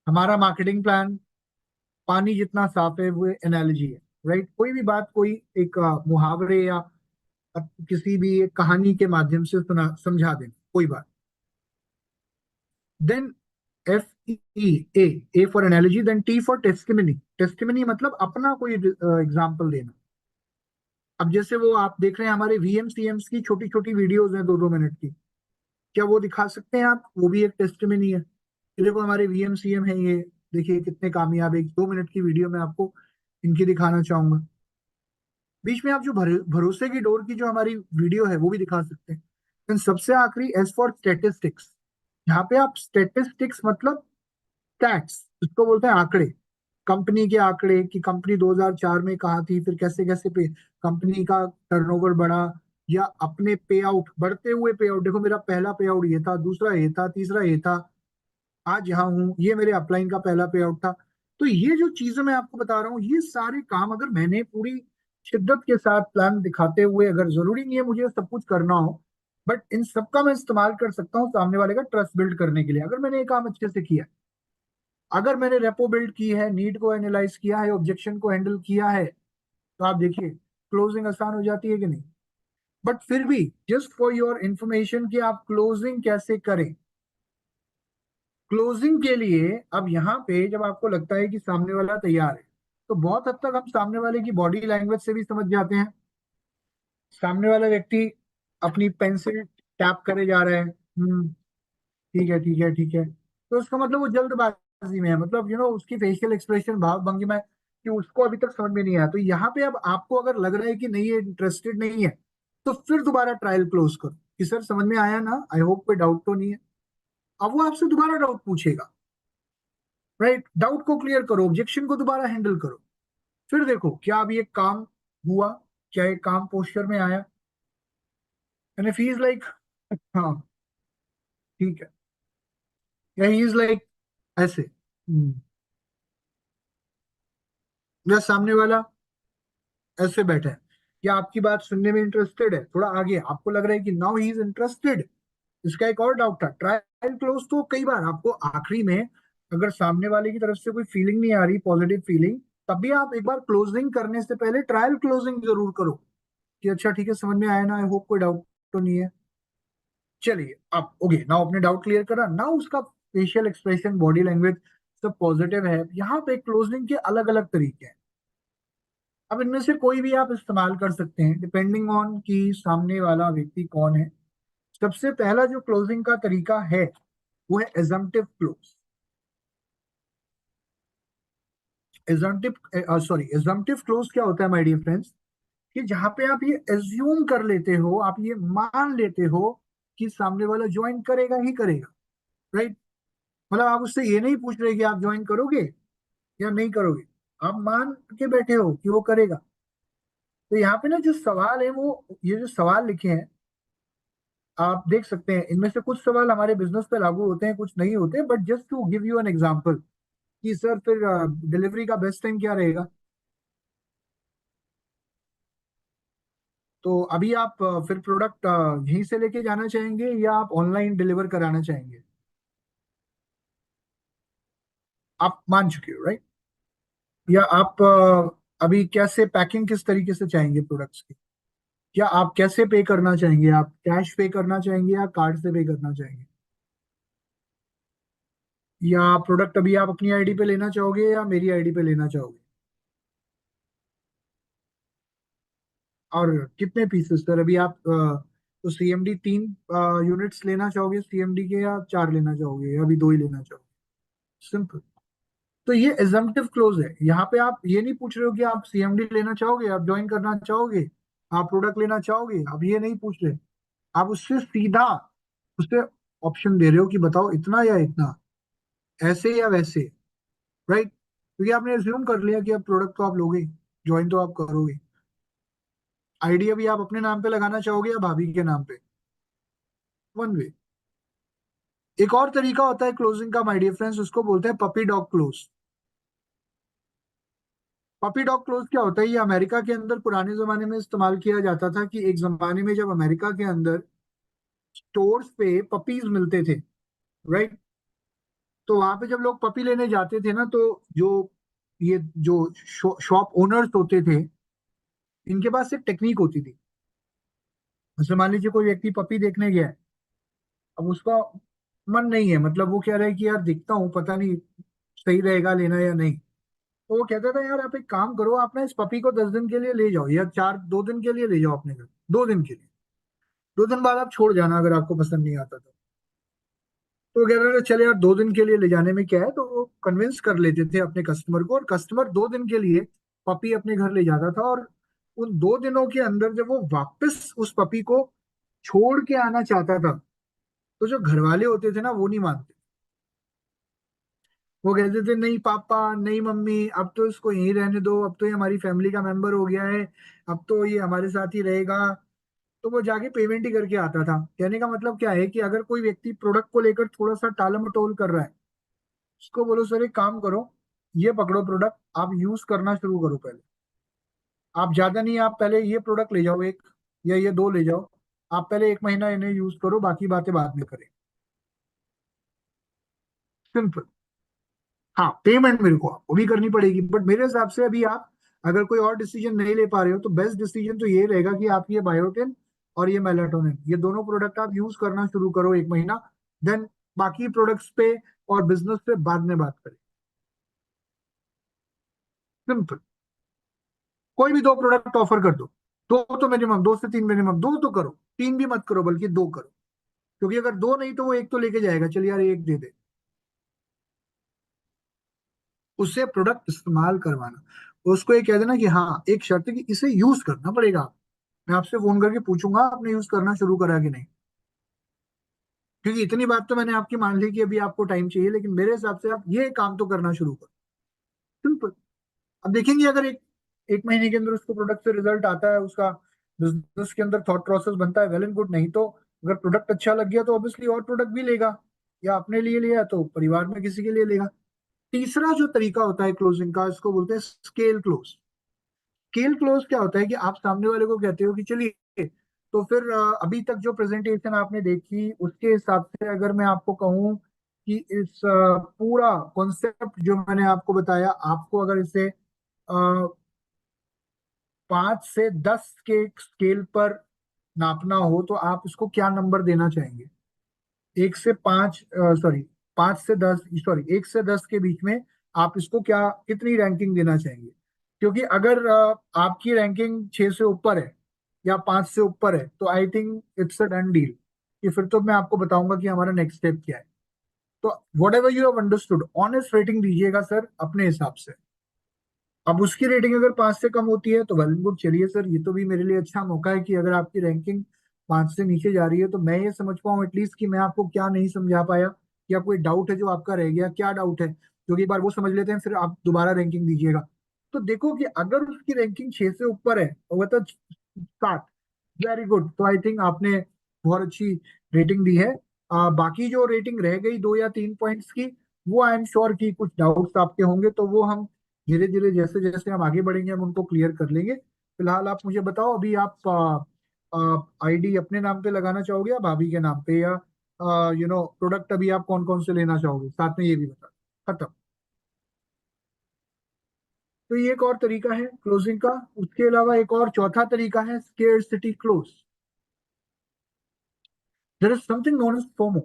हमारा मार्केटिंग प्लान पानी जितना साफ है, वो एनालॉजी है, राइट? कोई भी बात, कोई एक मुहावरे या किसी भी एक कहानी के माध्यम से सुना समझा देना कोई बात। Then F E A for analogy. Then T for testimony. Testimony मतलब अपना कोई एग्जाम्पल देना। अब जैसे वो आप देख रहे हैं हमारे VMCMs की छोटी छोटी वीडियोज हैं 2-2 मिनट की, क्या वो दिखा सकते हैं आप? वो भी एक टेस्टिमनी है कि देखो हमारे VMCM है ये, देखिए कितने कामयाब है। 2 मिनट की वीडियो में आपको इनकी दिखाना चाहूंगा। बीच में आप जो भरोसे की डोर की जो हमारी वीडियो है वो भी दिखा सकते हैं। फिर सबसे आखिरी एस फॉर स्टेटिस्टिक्स, यहाँ पे आप स्टेटिस्टिक्स मतलब स्टैट्स, इसको बोलते हैं आंकड़े, कंपनी के आंकड़े कि कंपनी 2004 में कहाँ थी, फिर कैसे कैसे पे कंपनी का टर्नओवर बढ़ा, या अपने पे आउट, बढ़ते हुए पे आउट, देखो मेरा पहला पे आउट ये था, दूसरा ये था, तीसरा ये था, आज यहाँ हूँ, ये मेरे अपलाइन का पहला पे आउट था। तो ये जो चीजें मैं आपको बता रहा हूँ, ये सारे काम अगर मैंने पूरी शिद्दत के साथ प्लान दिखाते हुए, अगर जरूरी नहीं है मुझे सब कुछ करना हो, बट इन सबका मैं इस्तेमाल कर सकता हूँ सामने वाले का ट्रस्ट बिल्ड करने के लिए, अगर मैंने ये काम अच्छे से किया, अगर मैंने रेपो बिल्ड की है, नीड को एनालाइज किया है, ऑब्जेक्शन को हैंडल किया है, तो आप देखिए क्लोजिंग आसान हो जाती है कि नहीं। बट फिर भी जस्ट फॉर योर इंफॉर्मेशन कि आप क्लोजिंग कैसे करें, क्लोजिंग के लिए अब यहाँ पे जब आपको लगता है कि सामने वाला तैयार है, तो बहुत हद तक हम सामने वाले की बॉडी लैंग्वेज से भी समझ जाते हैं। सामने वाला व्यक्ति अपनी पेंसिल टैप करे जा रहा है, ठीक है ठीक है ठीक है, तो उसका मतलब वो जल्दबाजी में है, मतलब उसकी फेशियल एक्सप्रेशन, भाव भंगिमा है कि उसको अभी तक समझ में नहीं आया। तो यहाँ पे अब आपको अगर लग रहा है कि नहीं ये इंटरेस्टेड नहीं है, तो फिर दोबारा ट्रायल क्लोज करो कि सर समझ में आया ना, आई होप कोई डाउट तो नहीं है। अब वो आपसे दोबारा डाउट पूछेगा, राइट, डाउट को क्लियर करो, ऑब्जेक्शन को दोबारा हैंडल करो, फिर देखो क्या अभी ये काम हुआ, क्या ये काम पोस्चर में आया, and if he is like हाँ ठीक है, या ही इज लाइक ऐसे, या सामने वाला ऐसे बैठा है, या आपकी बात सुनने में इंटरेस्टेड है, थोड़ा आगे आपको लग रहा है कि नाउ ही इज इंटरेस्टेड। इसका एक और डाउट था, ट्रायल क्लोज तो कई बार आपको आखिरी में, अगर सामने वाले की तरफ से कोई फीलिंग नहीं आ रही पॉजिटिव फीलिंग, तब भी आप एक बार क्लोजिंग करने से पहले ट्रायल क्लोजिंग जरूर करो कि अच्छा ठीक है समझ में आया ना, आई होप कोई डाउट तो नहीं है। चलिए अब ओके, नाउ अपने डाउट क्लियर करा, नाउ उसका फेशियल एक्सप्रेशन, बॉडी लैंग्वेज सब पॉजिटिव है। यहाँ पे क्लोजिंग के अलग अलग तरीके हैं, अब इनमें से कोई भी आप इस्तेमाल कर सकते हैं डिपेंडिंग ऑन कि सामने वाला व्यक्ति कौन है। सबसे पहला जो क्लोजिंग का तरीका है वो है एजम्पटिव क्लोज। एजम्पटिव क्लोज क्या होता है माय डियर फ्रेंड्स, कि जहां पे आप ये एज्यूम कर लेते हो, आप ये मान लेते हो कि सामने वाला ज्वाइन करेगा ही करेगा, राइट। मतलब आप उससे ये नहीं पूछ रहे कि आप ज्वाइन करोगे या नहीं करोगे, आप मान के बैठे हो कि वो करेगा। तो यहाँ पे ना जो सवाल है वो, ये जो सवाल लिखे हैं आप देख सकते हैं, इनमें से कुछ सवाल हमारे बिजनेस पे लागू होते हैं, कुछ नहीं होते, but just to give you an example कि सर फिर डिलीवरी का बेस्ट टाइम क्या रहेगा। तो अभी आप फिर प्रोडक्ट यहीं से लेके जाना चाहेंगे या आप ऑनलाइन डिलीवर कराना चाहेंगे? आप मान चुके हो राइट, या आप अभी कैसे पैकिंग किस तरीके से चाहेंगे प्रोडक्ट्स की, या आप कैसे पे करना चाहेंगे, आप कैश पे करना चाहेंगे या कार्ड से पे करना चाहेंगे, या प्रोडक्ट अभी आप अपनी आईडी पे लेना चाहोगे या मेरी आईडी पे लेना चाहोगे, और कितने पीसेस सर अभी आप तो CMD 3 यूनिट्स लेना चाहोगे CMD के, या 4 लेना चाहोगे, या अभी 2 ही लेना चाहोगे? सिंपल। तो ये एजम्पटिव क्लोज है, यहाँ पे आप ये नहीं पूछ रहे हो कि आप CMD लेना चाहोगे, आप ज्वाइन करना चाहोगे, आप प्रोडक्ट लेना चाहोगे, आप ये नहीं पूछ रहे। आप उससे सीधा उससे ऑप्शन दे रहे हो कि बताओ इतना या इतना, ऐसे या वैसे, राइट, क्योंकि आपने एज्यूम कर लिया कि अब प्रोडक्ट तो आप लोगे, ज्वाइन तो आप करोगे। आइडिया भी आप अपने नाम पे लगाना चाहोगे या भाभी के नाम पे, वन वे। एक और तरीका होता है क्लोजिंग का माय डियर फ्रेंड्स, उसको बोलते हैं puppy dog close. Puppy dog close क्या होता है, ये अमेरिका के अंदर पुराने जमाने में इस्तेमाल किया जाता था कि एक जमाने में जब अमेरिका के अंदर स्टोर्स पे पपीज मिलते थे, राइट, तो वहां पे जब लोग पपी लेने जाते थे ना, तो जो ये जो शॉप ओनर्स होते थे, इनके पास एक टेक्निक होती थी। जैसे मान लीजिए कोई व्यक्ति पपी देखने गया है, अब उसका मन नहीं है, मतलब वो कह रहा है कि यार देखता हूँ, पता नहीं सही रहेगा लेना या नहीं, तो वो कहता था यार आप एक काम करो, आप ना इस पपी को 10 दिन के लिए ले जाओ, या 2 दिन के लिए ले जाओ अपने घर, 2 दिन के लिए। 2 दिन बाद आप छोड़ जाना अगर आपको पसंद नहीं आता तो। तो वो कह रहे थे चले यार 2 दिन के लिए ले जाने में क्या है, तो वो कन्विंस कर लेते थे अपने कस्टमर को, और कस्टमर 2 दिन के लिए पपी अपने घर ले जाता था। और उन 2 दिनों के अंदर जब वो वापस उस पपी को छोड़ के आना चाहता था, तो जो घर वाले होते थे ना वो नहीं मानते। वो कहते थे नहीं पापा, नहीं मम्मी, अब तो इसको यहीं रहने दो, अब तो ये हमारी फैमिली का मेंबर हो गया है, अब तो ये हमारे साथ ही रहेगा। तो वो जाके पेमेंट ही करके आता था। कहने का मतलब क्या है कि अगर कोई व्यक्ति प्रोडक्ट को लेकर थोड़ा सा टालम टोल कर रहा है, उसको बोलो सर एक काम करो, ये पकड़ो प्रोडक्ट, आप यूज करना शुरू करो पहले। आप ज्यादा नहीं, आप पहले ये प्रोडक्ट ले जाओ एक, या ये 2 ले जाओ, आप पहले एक महीना इन्हें यूज करो, बाकी बातें बाद में करें। सिंपल। हाँ पेमेंट मेरे को आपको भी करनी पड़ेगी, बट मेरे हिसाब से अभी आप अगर कोई और डिसीजन नहीं ले पा रहे हो तो बेस्ट डिसीजन तो ये रहेगा कि आप ये बायोटिन और ये मेलाटोनिन, ये दोनों प्रोडक्ट आप यूज करना शुरू करो एक महीना। देन बाकी प्रोडक्ट्स पे और बिजनेस पे बाद में बात करें। सिंपल। कोई भी 2 प्रोडक्ट ऑफर कर दो, 2 तो मिनिमम, 2 से 3 मिनिमम, 2 तो करो, 3 भी मत करो बल्कि 2 करो। क्योंकि अगर 2 नहीं तो वो एक तो लेके जाएगा, चल यार एक दे दे। उससे प्रोडक्ट इस्तेमाल करवाना, उसको ये कह देना कि हाँ एक शर्त है कि इसे यूज करना पड़ेगा। मैं आपसे फोन करके पूछूंगा आपने यूज करना शुरू करा कि नहीं। क्योंकि इतनी बात तो मैंने आपकी मान ली कि अभी आपको टाइम चाहिए, लेकिन मेरे हिसाब से आप ये काम तो करना शुरू करो। सिंपल। अब देखेंगे अगर एक एक महीने के अंदर उसको प्रोडक्ट से रिजल्ट आता है, उसका बिजनेस के अंदर थॉट प्रोसेस बनता है, वेल एंड गुड। नहीं तो अगर प्रोडक्ट अच्छा लग गया तो ऑब्वियसली और प्रोडक्ट भी लेगा, या अपने लिए लिया तो परिवार में किसी के लिए लेगा। तीसरा जो तरीका होता है क्लोजिंग का, इसको बोलते हैं स्केल क्लोज। स्केल क्लोज क्या होता है कि आप सामने वाले को कहते हो कि चलिए, तो फिर अभी तक जो प्रेजेंटेशन आपने देखी उसके हिसाब से अगर मैं आपको कहूँ कि इस पूरा कॉन्सेप्ट जो मैंने आपको बताया, आपको अगर इसे 5 से 10 के स्केल पर नापना हो तो आप इसको क्या नंबर देना चाहेंगे? 1 से 5, सॉरी, 5 से 10, सॉरी 1 से 10 के बीच में आप इसको क्या, कितनी रैंकिंग देना चाहेंगे? क्योंकि अगर आपकी रैंकिंग 6 से ऊपर है या 5 से ऊपर है तो I think it's a done deal, कि फिर तो मैं आपको बताऊंगा कि हमारा नेक्स्ट स्टेप क्या है। तो what ever you have understood, honest rating दीजिएगा सर अपने हिसाब से। अब उसकी रेटिंग अगर 5 से कम होती है तो वेल गुड, चलिए सर ये तो भी मेरे लिए अच्छा मौका है कि अगर आपकी रैंकिंग 5 से नीचे जा रही है तो मैं ये समझ पाऊँ एटलीस्ट कि मैं आपको क्या नहीं समझा पाया, या कोई डाउट है जो आपका रह गया, क्या डाउट है, क्योंकि एक बार वो समझ लेते हैं फिर आप दोबारा रैंकिंग दीजिएगा। तो देखो कि अगर उसकी रैंकिंग 6 से ऊपर है तो मतलब 7, वेरी गुड, तो आई थिंक आपने बहुत अच्छी रेटिंग दी है। बाकी जो रेटिंग रह गई 2 या 3 पॉइंट्स की, वो आई एम श्योर कि कुछ डाउट्स आपके होंगे, तो वो हम धीरे धीरे जैसे जैसे हम आगे बढ़ेंगे हम उनको क्लियर कर लेंगे। फिलहाल आप मुझे बताओ, अभी आप आईडी अपने नाम पे लगाना चाहोगे या भाभी के नाम पे, या प्रोडक्ट अभी आप कौन कौन से लेना चाहोगे साथ में ये भी बता। खत्म। तो ये एक और तरीका है क्लोजिंग का। उसके अलावा एक और चौथा तरीका है scarcity close. There is something known as FOMO.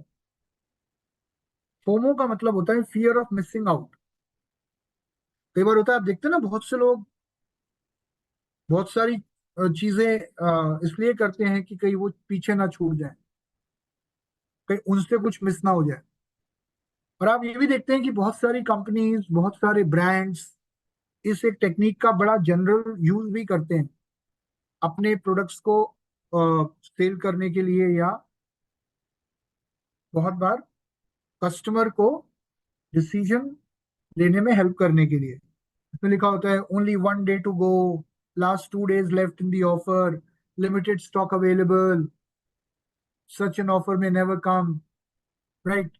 FOMO का मतलब होता है फियर ऑफ मिसिंग आउट। कई बार होता है, आप देखते हैं ना बहुत से लोग बहुत सारी चीजें इसलिए करते हैं कि कहीं वो पीछे ना छूट जाए, कहीं उनसे कुछ मिस ना हो जाए। और आप ये भी देखते हैं कि बहुत सारी कंपनीज, बहुत सारे ब्रांड्स इस एक टेक्निक का बड़ा जनरल यूज भी करते हैं अपने प्रोडक्ट्स को सेल करने के लिए, या बहुत बार कस्टमर को डिसीजन लेने में हेल्प करने के लिए। इसमें लिखा होता है only 1 day to go, last 2 days left in the offer, limited stock available, such an offer में नेवर कम, राइट।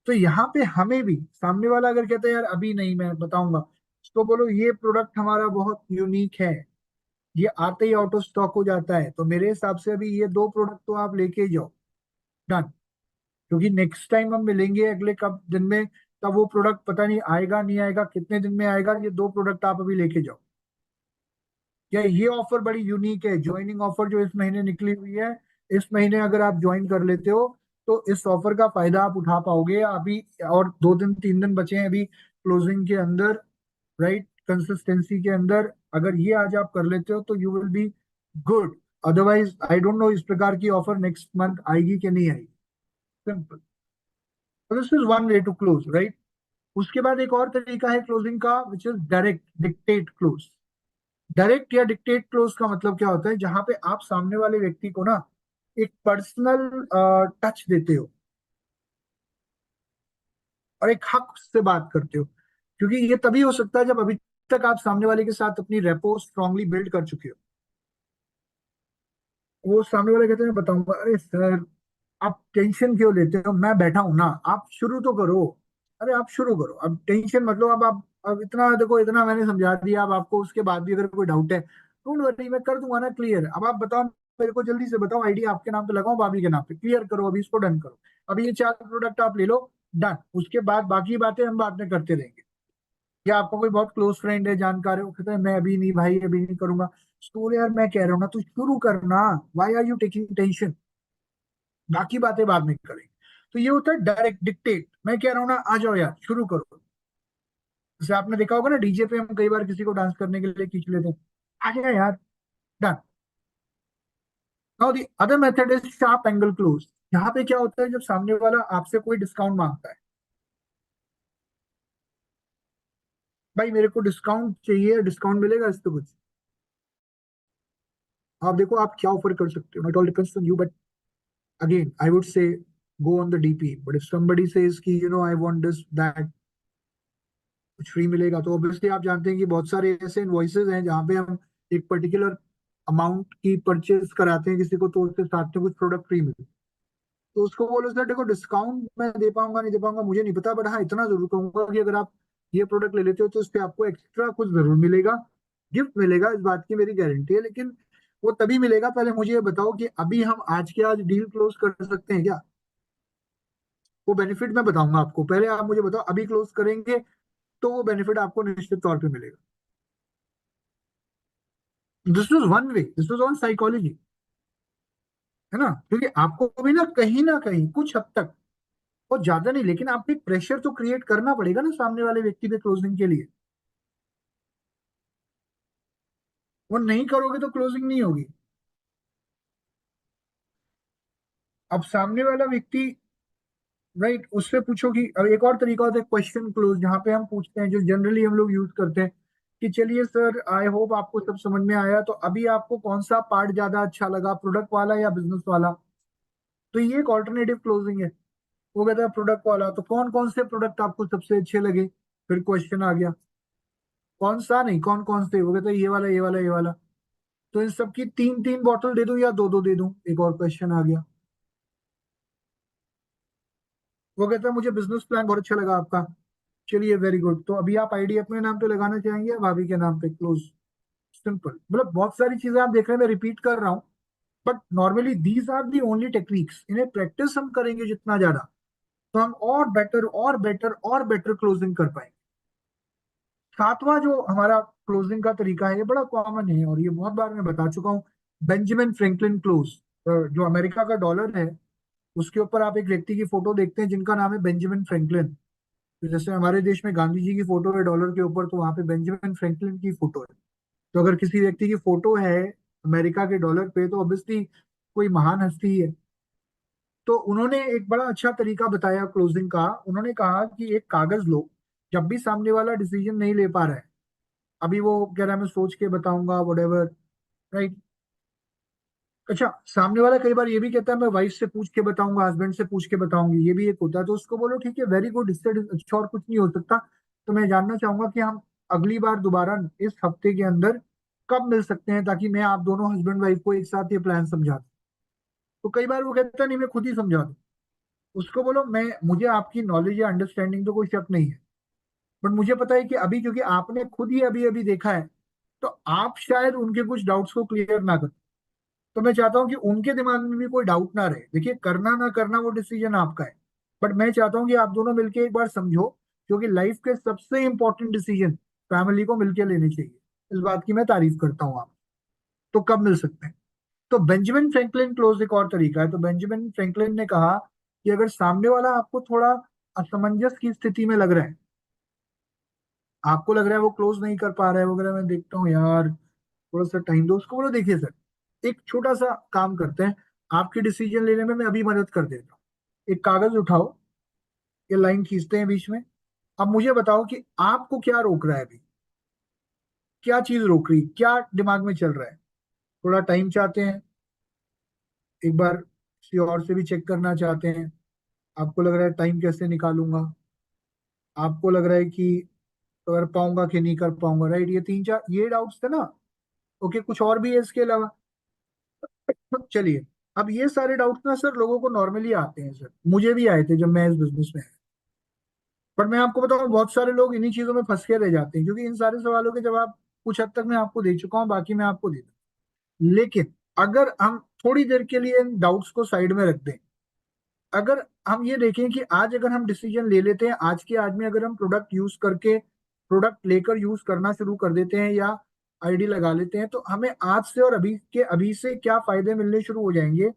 तो यहाँ पे हमें भी, सामने वाला अगर कहता है यार अभी नहीं मैं बताऊंगा, तो बोलो ये प्रोडक्ट हमारा बहुत यूनिक है, ये आते ही आउट ऑफ स्टॉक हो जाता है, तो मेरे हिसाब से अभी ये 2 प्रोडक्ट तो आप लेके ही जाओ। डन। क्योंकि नेक्स्ट टाइम हम मिलेंगे अगले कब दिन में, तब वो प्रोडक्ट पता नहीं आएगा नहीं आएगा, कितने दिन में आएगा, ये 2 प्रोडक्ट आप अभी लेके जाओ। या ये ऑफर बड़ी यूनिक है, ज्वाइनिंग ऑफर जो इस महीने निकली हुई है, इस महीने अगर आप ज्वाइन कर लेते हो तो इस ऑफर का फायदा आप उठा पाओगे अभी। और 2 दिन 3 दिन बचे हैं अभी क्लोजिंग के अंदर, राइट। कंसिस्टेंसी के अंदर अगर ये आज आप कर लेते हो तो you will be good. Otherwise I don't know इस प्रकार की ऑफर नेक्स्ट मंथ आएगी कि नहीं आएगी। Simple. This is one way to close, right. उसके बाद एक और तरीका है क्लोजिंग का, which is direct dictate close. Direct या डिक्टेट क्लोज का मतलब क्या होता है, जहां पे आप सामने वाले व्यक्ति को ना एक पर्सनल टच देते हो और एक हक से बात करते हो। क्योंकि ये तभी हो सकता है जब अभी तक आप सामने वाले के साथ अपनी रेपो स्ट्रांगली बिल्ड कर चुके हो। वो सामने वाले कहते हैं बताऊंगा, अरे सर आप टेंशन क्यों लेते हो, मैं बैठा हूं ना, आप शुरू तो करो। अरे आप शुरू करो, अब टेंशन मतलब अब इतना देखो, इतना मैंने समझा दिया। अब आपको उसके बाद भी अगर कोई डाउट है, डोंट वरी, मैं कर दूंगा ना क्लियर। अब आप बताओ, मेरे को जल्दी से बताओ, आईडी आपके नाम पे लगाओ, भाभी के नाम पे क्लियर करो, अभी इसको डन करो। अभी ये 4 प्रोडक्ट आप ले लो, डन। उसके बाद बाकी बातें हम बाद में करते रहेंगे। या आपका कोई बहुत क्लोज फ्रेंड है, जानकार है, वो कहता है मैं अभी नहीं भाई, अभी नहीं करूंगा। तो यार मैं कह रहा हूँ ना, तू शुरू करना। Why are you taking tension, बाकी बातें बाद में करेंगे। तो ये होता है डायरेक्ट डिक्टेट, मैं कह रहा हूँ ना, आ जाओ यार शुरू करो। जैसे आपने देखा होगा ना, डीजे पे हम कई बार किसी को डांस करने के लिए खींच लेते हैं, आ जाए यार, done. Now the other method is sharp angle close. यहाँ पे क्या होता है, जब सामने वाला आपसे कोई डिस्काउंट मांगता है, भाई मेरे को डिस्काउंट चाहिए, डिस्काउंट मिलेगा इस पे कुछ। आप देखो आप क्या ऑफर कर सकते हो, it all depends on you, but again I would say go on the DP. But if somebody says कि I want this that, कुछ फ्री मिलेगा, तो ऑब्वियसली आप जानते हैं कि बहुत सारे ऐसे इनवॉइसेज हैं जहाँ पे हम एक पर्टिकुलर अमाउंट की परचेज कराते हैं किसी को, तो उसके साथ में कुछ प्रोडक्ट फ्री मिले। तो उसको बोलो सर देखो डिस्काउंट मैं दे पाऊंगा नहीं दे पाऊंगा मुझे नहीं पता, बट हाँ इतना जरूर कहूंगा कि अगर आप ये प्रोडक्ट ले लेते हो तो उस पर आपको एक्स्ट्रा कुछ जरूर मिलेगा, गिफ्ट मिलेगा, इस बात की मेरी गारंटी है। लेकिन वो तभी मिलेगा, पहले मुझे ये बताओ कि अभी हम आज के आज डील क्लोज कर सकते हैं क्या। वो बेनिफिट मैं बताऊंगा आपको, पहले आप मुझे बताओ अभी क्लोज करेंगे तो वो बेनिफिट आपको निश्चित तौर पे मिलेगा। This is one way, this is on psychology, है ना। क्योंकि आपको भी ना कहीं कुछ हद तक, और ज्यादा नहीं, लेकिन आपको एक प्रेशर तो क्रिएट करना पड़ेगा ना सामने वाले व्यक्ति पे क्लोजिंग के लिए। वो नहीं करोगे तो क्लोजिंग नहीं होगी। अब सामने वाला व्यक्ति, राइट, उससे पूछो कि, अब एक और तरीका होता है क्वेश्चन क्लोज, जहाँ पे हम पूछते हैं, जो जनरली हम लोग यूज करते हैं कि चलिए सर आई होप आपको सब समझ में आया, तो अभी आपको कौन सा पार्ट ज्यादा अच्छा लगा, प्रोडक्ट वाला या बिजनेस वाला। तो ये एक ऑल्टरनेटिव क्लोजिंग है। वो कहता है प्रोडक्ट वाला, तो कौन कौन से प्रोडक्ट आपको सबसे अच्छे लगे, फिर क्वेश्चन आ गया, कौन सा नहीं कौन कौन से। वो कहता है ये वाला ये वाला ये वाला, तो इन सबकी 3 3 बॉटल दे दूं या 2 2 दे दूं, एक और क्वेश्चन आ गया। वो कहता है मुझे बिजनेस प्लान बहुत अच्छा लगा आपका, चलिए वेरी गुड, तो अभी आप आईडी अपने नाम पे लगाना चाहेंगे या भाभी के नाम पे, क्लोज। सिंपल। मतलब बहुत सारी चीजें आप देख रहे हैं, मैं रिपीट कर रहा हूँ, but normally these are the only techniques. इन्हें प्रैक्टिस हम करेंगे जितना ज्यादा, तो हम और बेटर और बेटर और बेटर क्लोजिंग कर पाएंगे। सातवां जो हमारा क्लोजिंग का तरीका है, ये बड़ा कॉमन है और ये बहुत बार मैं बता चुका हूँ, बेंजामिन फ्रैंकलिन क्लोज। जो अमेरिका का डॉलर है, उसके ऊपर आप एक व्यक्ति की फोटो देखते हैं जिनका नाम है बेंजामिन फ्रैंकलिन। तो जैसे हमारे देश में गांधी जी की फोटो है डॉलर के ऊपर, तो वहां पे बेंजामिन फ्रैंकलिन की फोटो है। तो अगर किसी व्यक्ति की फोटो है अमेरिका के डॉलर पे, तो ऑब्वियसली कोई महान हस्ती ही है। तो उन्होंने एक बड़ा अच्छा तरीका बताया क्लोजिंग का। उन्होंने कहा कि एक कागज लो, जब भी सामने वाला डिसीजन नहीं ले पा रहा है, अभी वो कह रहा है मैं सोच के बताऊंगा वटेवर, राइट। अच्छा, सामने वाला कई बार ये भी कहता है मैं वाइफ से पूछ के बताऊंगा, हस्बैंड से पूछ के बताऊंगी, ये भी एक होता है। तो उसको बोलो ठीक है वेरी गुड, इससे अच्छा और कुछ नहीं हो सकता। तो मैं जानना चाहूंगा कि हम अगली बार दोबारा इस हफ्ते के अंदर कब मिल सकते हैं, ताकि मैं आप दोनों हस्बैंड वाइफ को एक साथ ये प्लान समझा दूं। तो कई बार वो कहता है नहीं मैं खुद ही समझा दूं। उसको बोलो मैं, मुझे आपकी नॉलेज या अंडरस्टैंडिंग तो कोई शक नहीं है, बट मुझे पता है कि अभी क्योंकि आपने खुद ही अभी अभी देखा है, तो आप शायद उनके कुछ डाउट्स को क्लियर ना कर। तो मैं चाहता हूँ कि उनके दिमाग में भी कोई डाउट ना रहे। देखिए करना ना करना वो डिसीजन आपका है, बट मैं चाहता हूँ कि आप दोनों मिलके एक बार समझो, क्योंकि लाइफ के सबसे इंपॉर्टेंट डिसीजन फैमिली को मिलके लेने चाहिए। इस बात की मैं तारीफ करता हूँ आप। तो कब मिल सकते हैं। तो बेंजामिन फ्रैंकलिन क्लोज एक और तरीका है। तो बेंजामिन फ्रैंकलिन ने कहा कि अगर सामने वाला आपको थोड़ा असमंजस की स्थिति में लग रहा है, आपको लग रहा है वो क्लोज नहीं कर पा रहा है वगैरह, मैं देखता हूँ यार थोड़ा सा टाइम दो उसको। बोलो देखिए सर, एक छोटा सा काम करते हैं, आपकी डिसीजन लेने में मैं अभी मदद कर देता हूँ। एक कागज उठाओ, ये लाइन खींचते हैं बीच में। अब मुझे बताओ कि आपको क्या रोक रहा है अभी, क्या चीज रोक रही, क्या दिमाग में चल रहा है। थोड़ा टाइम चाहते हैं, एक बार किसी और से भी चेक करना चाहते हैं, आपको लग रहा है टाइम कैसे निकालूंगा, आपको लग रहा है कि कर पाऊंगा कि नहीं कर पाऊंगा, राइट? ये तीन चार ये डाउट्स थे ना। ओके, कुछ और भी है इसके अलावा? तो चलिए, अब ये सारे डाउट्स ना सर लोगों को नॉर्मली आते हैं सर, मुझे भी आए थे जब मैं इस बिजनेस में। पर मैं आपको बताऊं, बहुत सारे लोग इन्हीं चीजों में फंस के रह जाते हैं, क्योंकि इन सारे सवालों के जवाब कुछ हद तक मैं आपको दे चुका हूँ, बाकी मैं आपको दे दूँ। लेकिन अगर हम थोड़ी देर के लिए इन डाउट्स को साइड में रख दें, अगर हम ये देखें कि आज अगर हम डिसीजन ले लेते हैं, आज के आज में अगर हम प्रोडक्ट यूज करके, प्रोडक्ट लेकर यूज करना शुरू कर देते हैं या आईडी लगा लेते हैं, तो हमें आज से और अभी से क्या फायदे मिलने शुरू हो जाएंगे।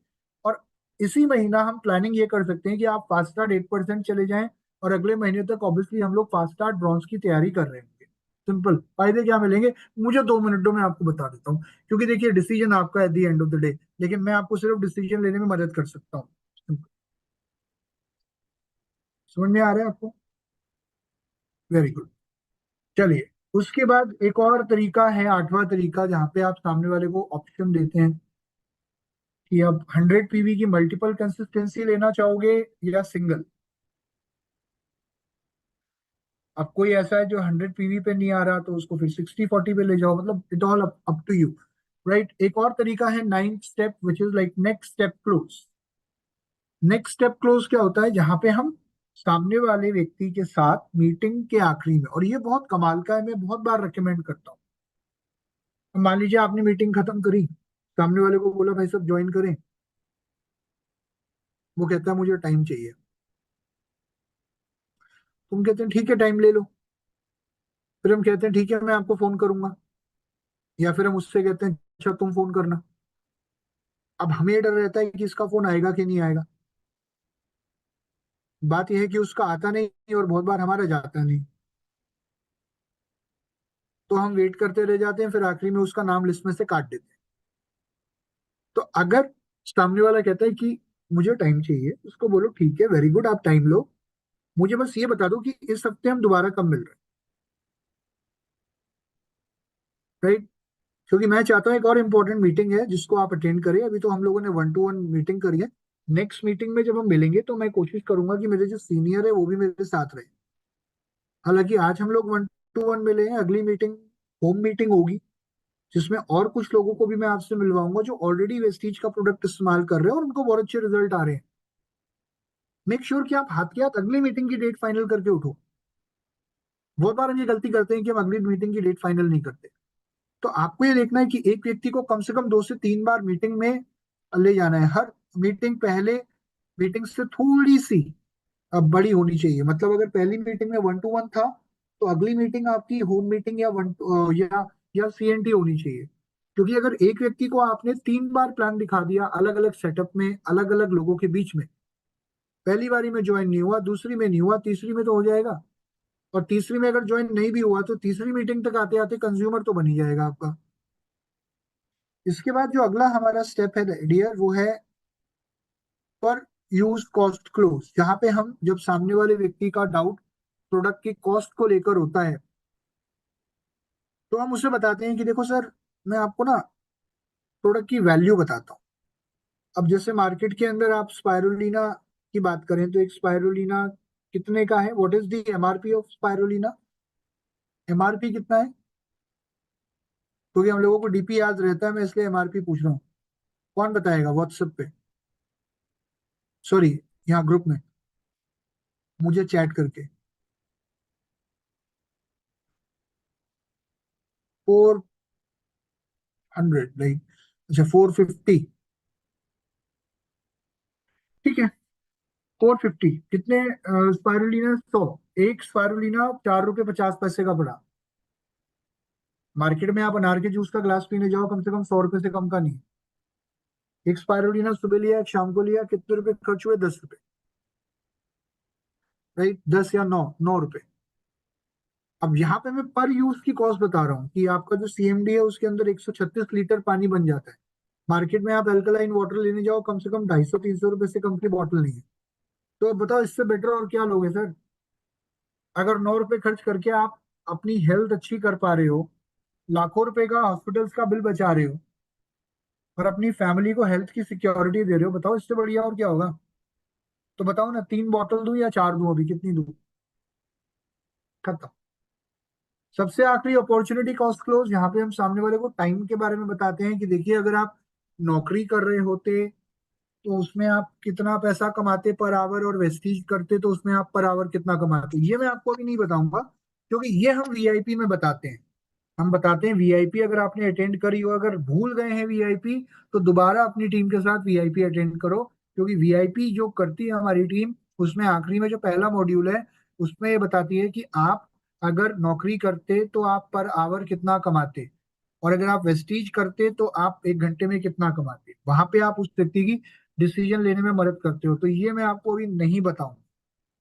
और इसी महीना हम प्लानिंग ये कर सकते हैं कि आप फास्ट स्टार्ट 8% चले जाएं, और अगले महीने तक ऑब्वियसली हम लोग फास्ट स्टार्ट ब्रॉन्ज की तैयारी कर रहे होंगे। सिंपल फायदे क्या मिलेंगे, मुझे 2 मिनटों में आपको बता देता हूँ, क्योंकि देखिए डिसीजन आपका at the end of the day, लेकिन मैं आपको सिर्फ डिसीजन लेने में मदद कर सकता हूँ। समझ में आ रहा है आपको? Very good. चलिए, उसके बाद एक और तरीका है, आठवां तरीका, जहां पे आप सामने वाले को ऑप्शन देते हैं कि आप 100 पीवी की मल्टीपल कंसिस्टेंसी लेना चाहोगे या सिंगल। अब कोई ऐसा है जो 100 पीवी पे नहीं आ रहा, तो उसको फिर 60-40 पे ले जाओ, मतलब it all up to you, right? एक और तरीका है 9th step, which is like next step close. Next step close क्या होता है, जहां पे हम सामने वाले व्यक्ति के साथ मीटिंग के आखिरी में, और ये बहुत कमाल का है, मैं बहुत बार रिकमेंड करता हूँ। मान लीजिए आपने मीटिंग खत्म करी, सामने वाले को बोला भाई सब ज्वाइन करें, वो कहता है मुझे टाइम चाहिए। तुम कहते हैं ठीक है टाइम ले लो, फिर हम कहते हैं ठीक है मैं आपको फोन करूंगा, या फिर हम उससे कहते हैं अच्छा तुम फोन करना। अब हमें ये डर रहता है कि इसका फोन आएगा कि नहीं आएगा। बात यह है कि उसका आता नहीं और बहुत बार हमारा जाता नहीं, तो हम वेट करते रह जाते हैं, फिर आखिरी में उसका नाम लिस्ट में से काट देते हैं। तो अगर सामने वाला कहता है कि मुझे टाइम चाहिए, उसको बोलो ठीक है वेरी गुड, आप टाइम लो, मुझे बस ये बता दो कि इस हफ्ते हम दोबारा कब मिल रहे हैं, राइट? क्योंकि मैं चाहता हूँ एक और इम्पोर्टेंट मीटिंग है जिसको आप अटेंड करें। अभी तो हम लोगों ने 1-to-1 मीटिंग करी है, नेक्स्ट मीटिंग में जब हम मिलेंगे तो मैं कोशिश करूंगा कि मेरे जो सीनियर है वो भी मेरे साथ रहे। हालांकि आज हम लोग 1-to-1 मिले हैं, अगली मीटिंग होम मीटिंग होगी, जिसमें और कुछ लोगों को भी मैं आपसे मिलवाऊंगा जो ऑलरेडी वेस्टीज का प्रोडक्ट इस्तेमाल कर रहे हैं और उनको बहुत अच्छे रिजल्ट आ रहे हैं। मेक श्योर कि आप हाथ के हाथ अगली मीटिंग की डेट फाइनल करके उठो। बहुत बार हम ये गलती करते हैं कि हम अगली मीटिंग की डेट फाइनल नहीं करते। तो आपको ये देखना है कि एक व्यक्ति को कम से कम 2 से 3 बार मीटिंग में ले जाना है। हर मीटिंग पहले मीटिंग से थोड़ी सी बड़ी होनी चाहिए। मतलब अगर पहली मीटिंग में 1-to-1 था, तो अगली मीटिंग आपकी होम मीटिंग या या सीएनटी होनी चाहिए। क्योंकि अगर एक व्यक्ति को आपने 3 बार प्लान दिखा दिया अलग अलग सेटअप में, अलग अलग लोगों के बीच में, पहली बारी में ज्वाइन नहीं हुआ, दूसरी में नहीं हुआ, तीसरी में तो हो जाएगा। और तीसरी में अगर ज्वाइन नहीं भी हुआ, तो तीसरी मीटिंग तक आते आते कंज्यूमर तो बन ही जाएगा आपका। इसके बाद जो अगला हमारा स्टेप है डियर, वो है पर यूज कॉस्ट क्लोज, जहां पे हम जब सामने वाले व्यक्ति का डाउट प्रोडक्ट की कॉस्ट को लेकर होता है, तो हम उसे बताते हैं कि देखो सर, मैं आपको ना प्रोडक्ट की वैल्यू बताता हूँ। अब जैसे मार्केट के अंदर आप स्पायरुलिना की बात करें, तो एक स्पायरुलिना कितने का है, what is the MRP of spirulina? MRP कितना है? क्योंकि हम लोगों को डीपी याद रहता है, मैं इसलिए एमआरपी पूछ रहा हूँ। कौन बताएगा व्हाट्सएप पे, सॉरी यहाँ ग्रुप में, मुझे चैट करके? 400, राइट? अच्छा 450, ठीक है। 450 कितने स्पायरुलिना? 100। एक स्पायरुलिना 4 रुपये 50 पैसे का पड़ा। मार्केट में आप अनार के जूस का ग्लास पीने जाओ, कम से कम 100 रुपए से कम का नहीं। एक स्पायरुलिना सुबह लिया, एक शाम को लिया, कितने रुपए खर्च हुए? 10 रुपए, राइट? 10 या 9, 9 रुपए। अब यहाँ पे मैं पर यूज की कॉस्ट बता रहा हूँ कि आपका जो सीएमडी है उसके अंदर 136 लीटर पानी बन जाता है। मार्केट में आप अल्कलाइन वाटर लेने जाओ, कम से कम 250-300 रुपए से कम की बॉटल नहीं है। तो अब बताओ इससे बेटर और क्या लोगे सर? अगर 9 रुपए खर्च करके आप अपनी हेल्थ अच्छी कर पा रहे हो, लाखों रुपए का हॉस्पिटल्स का बिल बचा रहे हो, और अपनी फैमिली को हेल्थ की सिक्योरिटी दे रहे हो, बताओ इससे बढ़िया और क्या होगा? तो बताओ ना, 3 बॉटल दूं या 4 दूं? अभी कितनी दूं? खत्म। सबसे आखिरी अपॉर्चुनिटी कॉस्ट क्लोज, यहाँ पे हम सामने वाले को टाइम के बारे में बताते हैं कि देखिए, अगर आप नौकरी कर रहे होते तो उसमें आप कितना पैसा कमाते पर आवर, और वेस्टीज करते तो उसमें आप पर आवर कितना कमाते, ये मैं आपको अभी नहीं बताऊंगा, क्योंकि ये हम वीआईपी में बताते हैं। हम बताते हैं वीआईपी, अगर आपने अटेंड करी हो, अगर भूल गए हैं वीआईपी, तो दोबारा अपनी टीम के साथ वीआईपी अटेंड करो, क्योंकि वीआईपी जो करती है हमारी टीम, उसमें आखिरी में जो पहला मॉड्यूल है, उसमें ये बताती है कि आप अगर नौकरी करते तो आप पर आवर कितना कमाते, और अगर आप वेस्टीज करते तो आप 1 घंटे में कितना कमाते। वहां पे आप उस व्यक्ति की डिसीजन लेने में मदद करते हो। तो ये मैं आपको अभी नहीं बताऊंगा,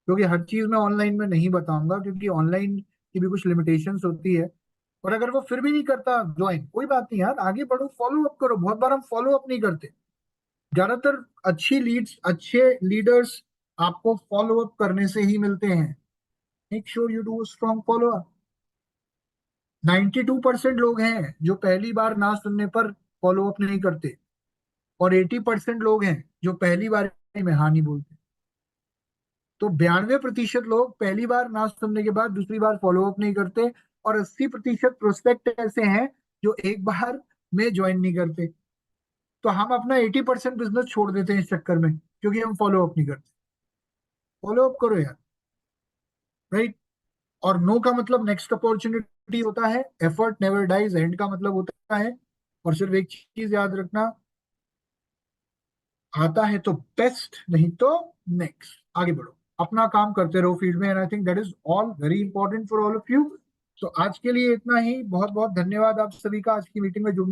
क्योंकि हर चीज मैं ऑनलाइन में नहीं बताऊंगा, क्योंकि ऑनलाइन की भी कुछ लिमिटेशंस होती है। और अगर वो फिर भी नहीं करता ज्वाइन, कोई बात नहीं यार, आगे बढ़ो, फॉलो अप करो। बहुत बार हम फॉलो अप नहीं करते। ज्यादातर अच्छी लीड्स, अच्छे लीडर्स आपको फॉलो अप करने से ही मिलते हैं। Make sure you do strong follow up. 92% लोग हैं जो पहली बार ना सुनने पर फॉलो अप नहीं करते, और 80% लोग हैं जो पहली बार में हाँ नहीं बोलते। तो 92% लोग पहली बार ना सुनने के बाद दूसरी बार फॉलो अप नहीं करते, और 80% प्रोस्पेक्ट ऐसे हैं जो एक बार में ज्वाइन नहीं करते। तो हम अपना 80% बिजनेस छोड़ देते हैं इस चक्कर में, क्योंकि हम फॉलो अप नहीं करते। फॉलो अप करो यार, राइट? और नो का मतलब नेक्स्ट अपॉर्चुनिटी होता है, एफर्ट नेवर डाइज, एंड का मतलब होता है। और सिर्फ एक चीज याद रखना, आता है तो बेस्ट, नहीं तो नेक्स्ट। आगे बढ़ो, अपना काम करते रहो फील्ड में, and I think that is all very important for all of you. तो आज के लिए इतना ही। बहुत बहुत धन्यवाद आप सभी का आज की मीटिंग में जुड़ने